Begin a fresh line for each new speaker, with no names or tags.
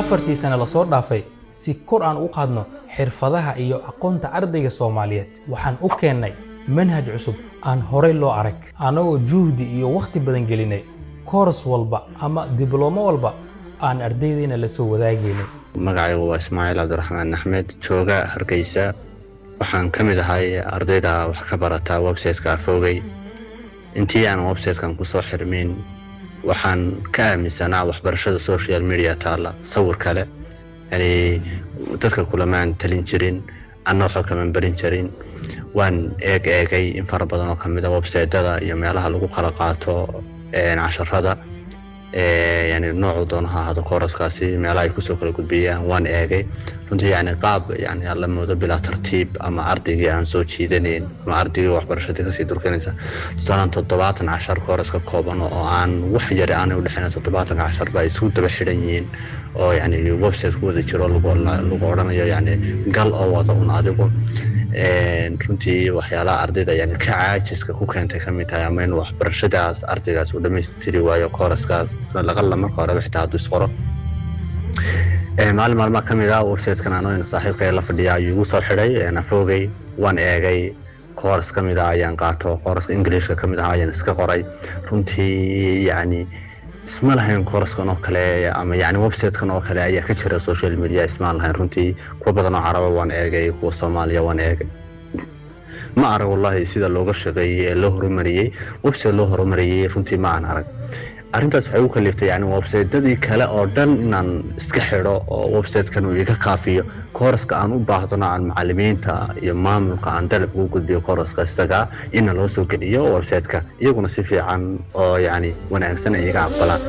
afartii sano la soo dhaafay si kor aan u qaadno xirfadaha iyo aqoonta ardayga Soomaaliyeed waxaan u keenay manhaj cusub aan horey loo arag anagoo juhdi iyo waqti badan gelinay course walba ama diploma walba aan ardaydeena la soo wadaageenay
magacaygu waa Ismaaciil Cabdiraxmaan Axmed jooga Hargeysa waxaan kamid ahay ardayda wax ka barata website-ka Afogay intii aan website-kan ku soo xirmin waxaan ka aaminsanaa waxbarashada social media taala sawir kale yani dadka kulamaan talin jirin anna waxa kama barin jirin waan eegay in fara badan oo kamid ah website-ada iyo meelaha lagu kala qaato casharada يعني نوع دونها هذا كورس كاسي ملاي كسو كل قدبية وان ايجي فنتي يعني قاب يعني لما ذا بلا ترتيب اما ارتيجي عن سوتشي دنين ما ارتيجي وحبرشتي كسي دور كنيسة صارن تطبعات 10 كورس ككوبان وعن وحجر أنا ولحنا تطبعات 10 بايسود بحريين أو يعني ويب سايت كود يشرو لقورنا يعني قال أو وضعون عادقون runtii waxyaalaha ardayda yani ka caajiska ku keentay kamid tahay ama in waxbarashadaas ardaygaas uu dhameystiri waayo kooraskaas laga marka hore wixii aad isqoro maalmaha kamid ah website-kan aan saaxiibkay la fadhiyaa igu soo xiray Afogay waan eegay kooras kamid ah ayaan qaato kooraska Englishka kamid ah ayaan iska qoray runtii yani isma lahayn koorskan oo kale ama yani website-kan oo kale ayaa ka jira social media isma lahayn runtii ku badan oo Carab waan eegay ku Soomaaliya waan eegay ma arag wallahi sida looga shaqeeyay loo horumariyay website loo horumariyay runtii ma aan arag arintaas waxay u kaliftay yani website-dadii kale oo dhan inaan iska xiro oo website-kan uu iga kaafiyo kooraska aan u baahdana aan macallimiinta iyo maamulka aan dalab ugu gudbiyo kooraska isaga in loo soo geliyo website-ka iyaguna si fiican oo yani wanaagsan iyaga aqbalaan